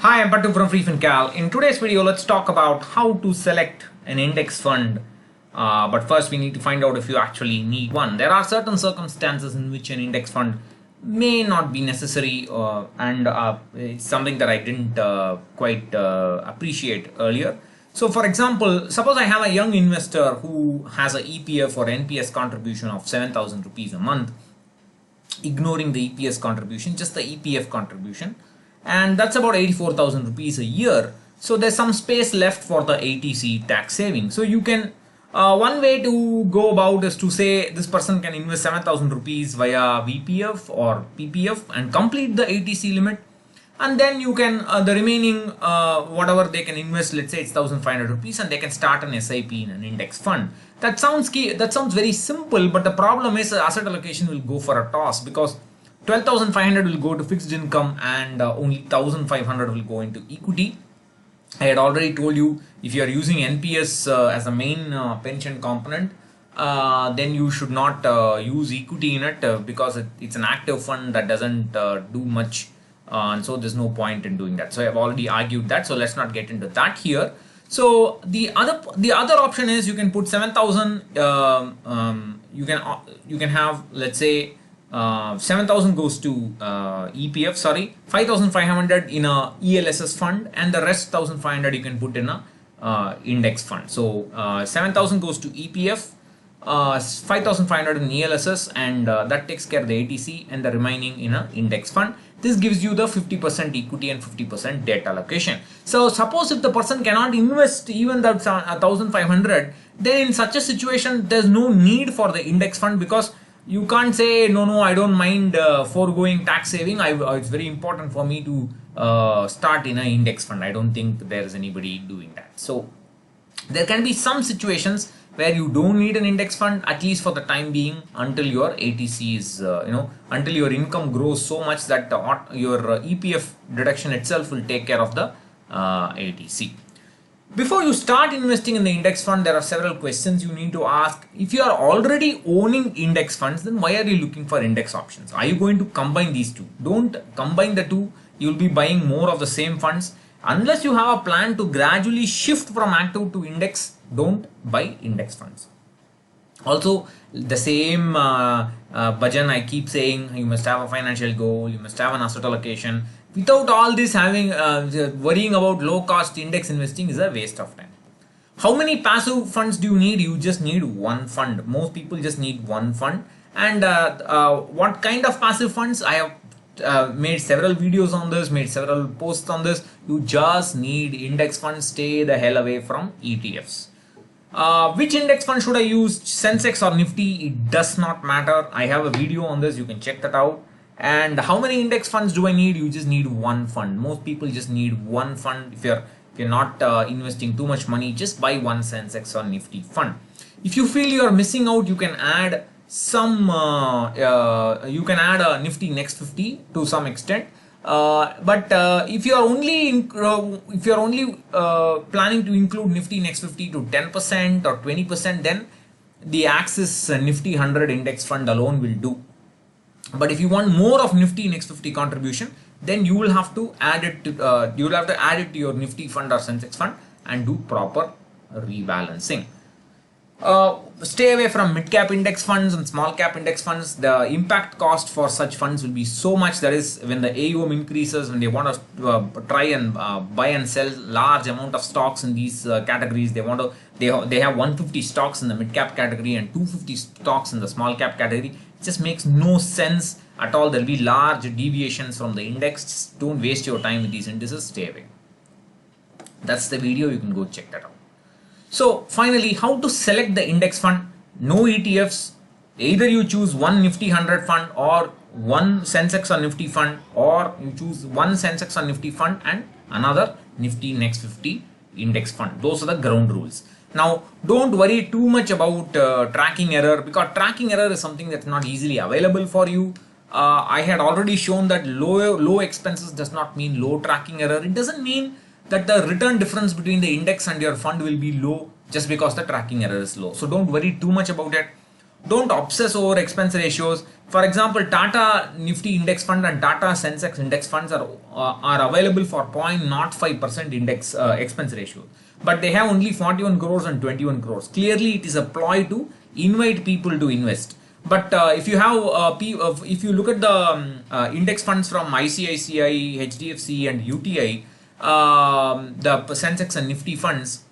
Hi, I'm Pattu from freefincal. In today's video, let's talk about how to select an index fund. But first, we need to find out if you actually need one. There are certain circumstances in which an index fund may not be necessary, and it's something that I didn't quite appreciate earlier. So, for example, suppose I have a young investor who has a EPF or NPS contribution of 7,000 rupees a month, ignoring the EPS contribution, just the EPF contribution, and that's about 84,000 rupees a year. So there's some space left for the ATC tax saving. So you can one way to go about is to say this person can invest 7,000 rupees via VPF or PPF and complete the ATC limit, and then you can the remaining whatever they can invest, let's say it's 1,500 rupees, and they can start an SIP in an index fund. That sounds very simple, but the problem is asset allocation will go for a toss, because 12,500 will go to fixed income and only 1,500 will go into equity. I had already told you, if you are using NPS as a main pension component, then you should not use equity in it, because it's an active fund that doesn't do much, and so there's no point in doing that. So I've already argued that, so let's not get into that here. So the other option is you can put 7,000. You can have, let's say, 7,000 goes to EPF, sorry, 5,500 in a ELSS fund, and the rest 1,500 you can put in a index fund. So 7,000 goes to EPF, 5,500 in ELSS, and that takes care of the ATC, and the remaining in a index fund. This gives you the 50% equity and 50% debt allocation. So suppose if the person cannot invest even that 1,500, then in such a situation there's no need for the index fund, because you can't say no, I don't mind foregoing tax saving. It's very important for me to start in an index fund. I don't think there is anybody doing that. So there can be some situations where you don't need an index fund, at least for the time being, until your ATC is until your income grows so much that your EPF deduction itself will take care of the ATC. Before you start investing in the index fund, there are several questions you need to ask. If you are already owning index funds, then why are you looking for index options? Are you going to combine these two? Don't combine the two. You'll be buying more of the same funds. Unless you have a plan to gradually shift from active to index, don't buy index funds. Also, the same bhajan I keep saying, you must have a financial goal, you must have an asset allocation. Without all this, having worrying about low cost index investing is a waste of time. How many passive funds do you need? You just need one fund. Most people just need one fund. And what kind of passive funds? I have made several videos on this, made several posts on this. You just need index funds. Stay the hell away from ETFs. Which index fund should I use? Sensex or Nifty? It does not matter. I have a video on this. You can check that out. And how many index funds do I need? You just need one fund. Most people just need one fund. If you're not investing too much money, just buy one Sensex or Nifty fund. If you feel you're missing out, you can add some. You can add a Nifty Next 50 to some extent. But if you are only planning to include Nifty Next 50 to 10% or 20%, then the Axis Nifty 100 index fund alone will do. But if you want more of Nifty Next 50 contribution, then you will have to add it to your Nifty fund or Sensex fund and do proper rebalancing. Stay away from mid-cap index funds and small-cap index funds. The impact cost for such funds will be so much. That is, when the AUM increases, when they want to try and buy and sell large amount of stocks in these categories, they have 150 stocks in the mid-cap category and 250 stocks in the small-cap category. It just makes no sense at all. There will be large deviations from the index. Just don't waste your time with these indices. Stay away. That's the video. You can go check that out. So finally, how to select the index fund? No ETFs. Either you choose one Nifty 100 fund or one Sensex or Nifty fund, or you choose one Sensex or Nifty fund and another Nifty Next 50 index fund. Those are the ground rules. Now, don't worry too much about tracking error, because tracking error is something that's not easily available for you. I had already shown that low expenses does not mean low tracking error. It doesn't mean that the return difference between the index and your fund will be low just because the tracking error is low. So don't worry too much about it. Don't obsess over expense ratios. For example, Tata Nifty Index Fund and Tata Sensex Index Funds are available for 0.05% index expense ratio, but they have only 41 crores and 21 crores. Clearly, it is a ploy to invite people to invest. But if you have if you look at the index funds from ICICI, HDFC, and UTI, the Sensex and Nifty funds,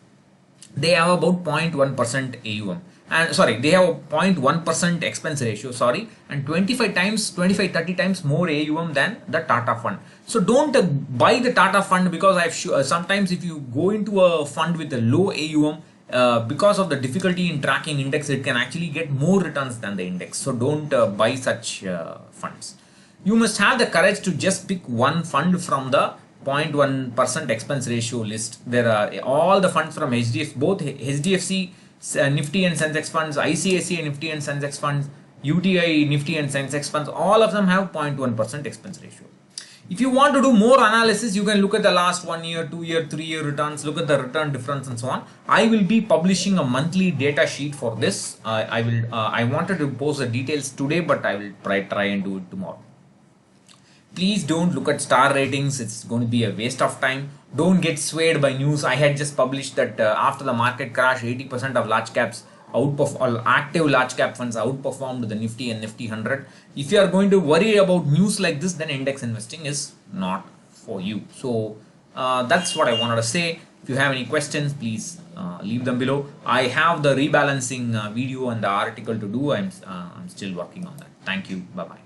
they have about 0.1% AUM, and sorry, they have a 0.1% expense ratio, sorry, and 25 30 times more AUM than the Tata fund. So don't buy the Tata fund, because I've sometimes if you go into a fund with a low AUM, because of the difficulty in tracking index, it can actually get more returns than the index. So don't buy such funds. You must have the courage to just pick one fund from the 0.1% expense ratio list. There are all the funds from HDFC, both HDFC Nifty and Sensex funds, ICICI Nifty and Sensex funds, UTI Nifty and Sensex funds, all of them have 0.1% expense ratio. If you want to do more analysis, you can look at the last 1 year, 2 year, 3 year returns, look at the return difference and so on. I will be publishing a monthly data sheet for this. I wanted to post the details today, but I will try and do it tomorrow. Please don't look at star ratings. It's going to be a waste of time. Don't get swayed by news. I had just published that after the market crash, 80% of large caps active large cap funds outperformed the Nifty and Nifty 100. If you are going to worry about news like this, then index investing is not for you. So that's what I wanted to say. If you have any questions, please leave them below. I have the rebalancing video and the article to do. I'm still working on that. Thank you. Bye bye.